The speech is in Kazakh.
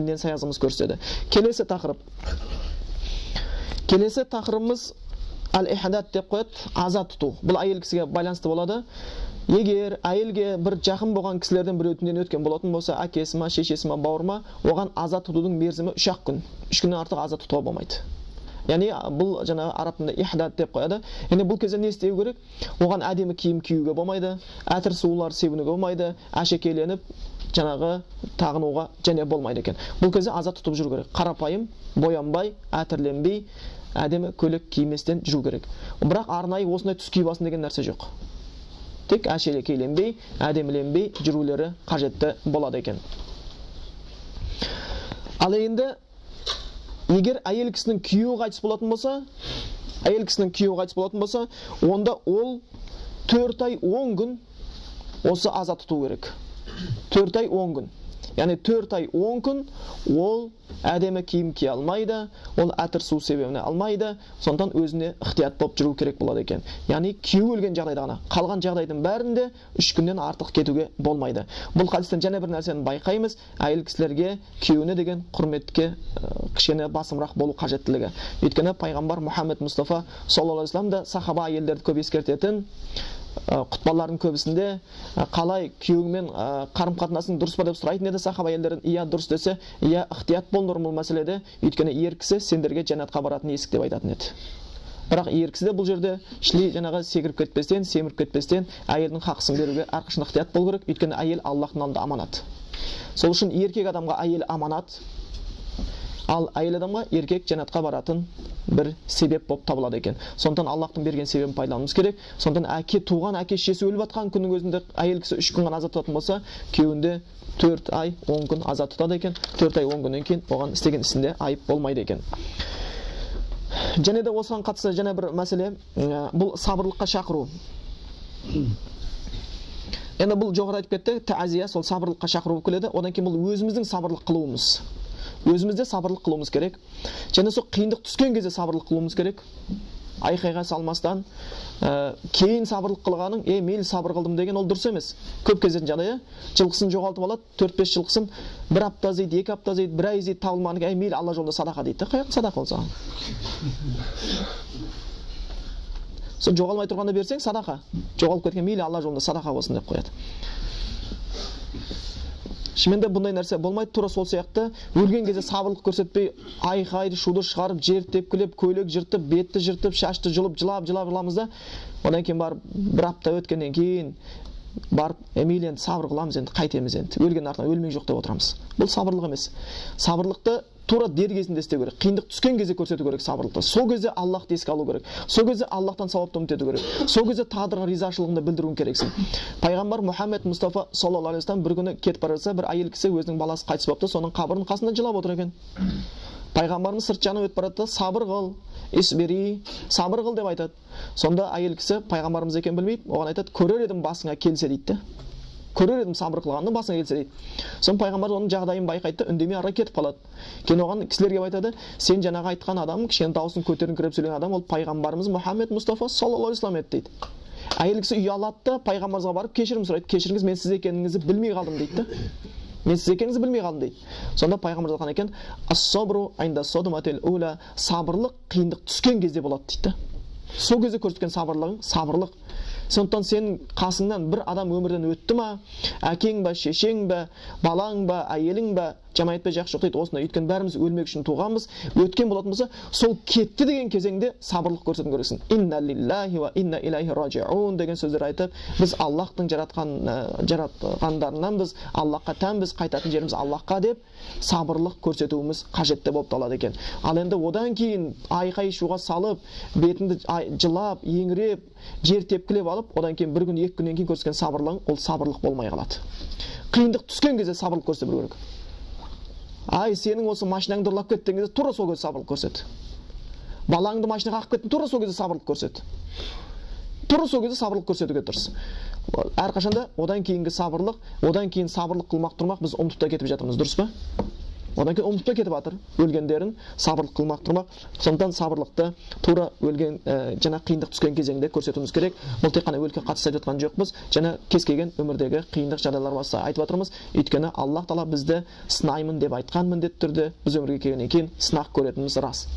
діннен саязымыз көрсетеді. Келесі тақырыбымыз ал-ихдат деп қояды, аза тұту. Бұл әйел кісіге байланысты болады. Егер әйелге бір жақын болған кісілерден бір өтінен өткен болатын болса, әкесі ма, шешесі ма, бауыры ма, оған аза тұтудың мерзімі 3 күн. 3 күннен артық аза тұтуға болмайды. Яғни бұл жаңағы араб тілінде ихдат деп қояды. Яғни бұл кезде не істеу керек? Оған әдемі киім киюге болмайды, әтір сулар себуге болмайды, әшекейленіп жаңағы тағынуға және болмайды екен. Бұл кезде аза тұтып жүру керек. Қарапайым, боянбай, әтірленбей, әдемі көйлек киместен жүру керек. Бірақ арнайы осындай түс киіп алсын деген нәрсе жоқ. Тек әшекейленбей, әдеміленбей жүрулері қажетті болады екен. Ал енді егер әйел кісінің күйеуі қайтыс болатын болса, онда ол 4 ай 10 күн осы аза тұту керек. 4 ай 10 күн. Яғни 4 ай 10 күн ол әдемі киім кие алмайды, ол әтір су себебіне алмайды, сондықтан өзіне ықтият болып жүру керек болады екен. Яғни күйеуі өлген жағдайда ғана. Қалған жағдайдың бәрінде 3 күннен артық кетуге болмайды. Бұл хадистен және бір нәрсені байқаймыз, әйел кісілерге күйеуіне деген құрметке кішкене басымырақ болу қажеттілігі. Өйткені пайғамбар Мұхаммед Мұстафа саллаллаху алейхи ва саллям да сахаба әйелдерді көп ескертетін, құтбалардың көбісінде қалай күйеуіңмен қарым-қатынасың дұрыс па деп сұрайтын еді сахаба әйелдерін. Иә, дұрыс десе, иә, ықтият болдыр бұл мәселеде. Өйткені ер кісі сендерге жәннатқа баратын есік деп айтатын еді. Бірақ ер кісі де бұл жерде жаңағы секіріп кетпестен, семіріп кетпестен әйелдің хақысын беруге әрқашан ықтият болу керек. Өйткені әйел Аллахтың алдында аманат. Сол үшін еркек адамға әйел аманат, ал әйел адамға еркек жәннатқа баратын бір себеп болып табылады екен. Сондықтан Аллахтың берген себебін пайдалануымыз керек. Сондықтан туған әке шешесі өліп жатқан күннің өзінде әйел кісі 3 күн ғана аза тұтатын болса, күйеуінде 4 ай 10 күн аза тұтады екен. 4 ай 10 күннен кейін оған істеген ісінде айып болмайды екен. Және де осыған қатысты және бір мәселе, бұл сабырлыққа шақыру. Енді бұл жоғары айтып кетті, тәазия, сол сабырлыққа шақыру болып келеді. Одан кейін бұл өзіміздің сабырлық қылуымыз. Өзімізде сабырлық қылуымыз керек. Және сол қиындық түскен кезде сабырлық қылуымыз керек. Айқайға салмастан, кейін сабырлық қылғаның, мейлі сабыр қылдым деген ол дұрыс емес. Көп кездесетін жағдай, жылқысын жоғалтып алады, 4-5 жылқысын 1 апта іздейді, 2 апта іздейді, 1 ай іздейді, табылмады, мейлі Алла жолында садақа дейді. Қаяқтың садақа болса? Сол жоғалмай тұрғанда берсең садақа. Жоғалып кеткен мейлі Алла жолында садақа болсын деп қояды. Шынымен де бұндай нәрсе болмайды. Тура сол сияқты өлген кезде сабырлық көрсетпей, айқайды, шуды шығарып, жер тепкілеп, көйлек жыртып, бетті жыртып, шашты жұлып, жылап да, одан кейін барып 1 апта өткеннен кейін барып, мейлі енді сабыр қыламыз, енді қайтеміз, енді өлген артынан өлмей жоқ деп отырамыз. Бұл сабырлық емес. Сабырлықты тура дер кезінде істеу керек. Қиындық түскен кезде көрсету керек сабырлықты. Сол кезде Аллахты еске алу керек. Сол кезде Аллахтан сауапты үміт ету керек. Сол кезде тағдырға ризашылығыңды білдіруің керексің. Пайғамбар Мұхаммед Мұстафа саллаллаху алейхи ва саллям бір күні кетіп бара жатса, бір әйел кісі өзінің баласы қайтыс болыпты, соның қабірінің қасында жылап отыр екен. Пайғамбарымыз сырт жағынан өтіп бара жатты, сабыр қыл, исбири, сабыр қыл деп айтады. Сонда әйел кісі пайғамбарымыз екенін білмейді, оған айтады, көрер едім басыңа келсе дейді. Көрер едім сабыр қылғанды басыңа келсе дейді. Соң пайғамбар оның жағдайын байқайды, үндемей ары кетіп қалады. Кейін оған кісілерге айтады, сен жаңағы айтқан адам, кішкене дауысын көтеріңкіреп сөйлеген адам, ол пайғамбарымыз Мұхаммед Мұстафа саллаллаху алейхи ва саллям еді дейді. Әйел кісі ұялады да пайғамбарымызға барып кешірім сұрайды. Кешіріңіз, мен сіз екеніңізді білмей қалдым дейді. Мен сіз екеніңізді білмей қалдым дейді. Сонда пайғамбар айтқан екен, ас-сабру инда садматил ула, сабырлық қиындық түскен кезде болады дейді. Сол кезде көрсеткен сабырлығың сабырлық. Сондықтан сен қасыңнан бір адам өмірден өтті ма, әкең ба, шешең ба, балаң ба, әйелің ба, жаман айтпай жақсы жоқ дейді. Осында өйткені бәріміз өлмек үшін туғанбыз. Өткен болатын болса, сол кетті деген кезеңде сабырлық көрсетуің керексің. Инна лиллахи ва инна илайхи раджиун деген сөздер айтып, біз Аллахтың жаратқандарынанбыз, Аллахқа тәнбіз, қайтатын жеріміз Аллахқа деп сабырлық көрсетуіміз қажетті болып табылады екен. Ал енді одан кейін айқай шуға салып, бетіңді жылап, еңіреп, жер тепкілеп алып, одан кейін 1 күн, 2 күннен кейін көрсеткен сабырлығың ол сабырлық болмай қалады. Қиындық түскен кезде сабырлық көрсету керек. Ай, сенің осы машинаңды ұрлап кеткен кезде тура сол кезде сабырлық көрсет. Балаңды машинаға қағып кеттің, тура сол кезде сабырлық көрсет. Тура сол кезде сабырлық көрсетуге тырыс. Әрқашанда одан кейінгі сабырлық, одан кейін сабырлық қылмақ тұрмақ біз ұмытып та кетіп жатырмыз, дұрыс па? Одан кейін ұмытпай кетіп жатыр өлгендерін, сабырлық қылмақ тұрмақ. Сондықтан сабырлықты тура өлген жана қиындық түскен кезеңде көрсетуіміз керек. Бұл тек қана өлке қатысты айтып жатқан жоқпыз, жана кез келген өмірдегі қиындық жағдайлар болса айтып жатырмыз. Өйткені Аллах Тағала бізді сынаймын деп айтқан міндетті түрде біз өмірге келгеннен кейін сынақ көретініміз рас.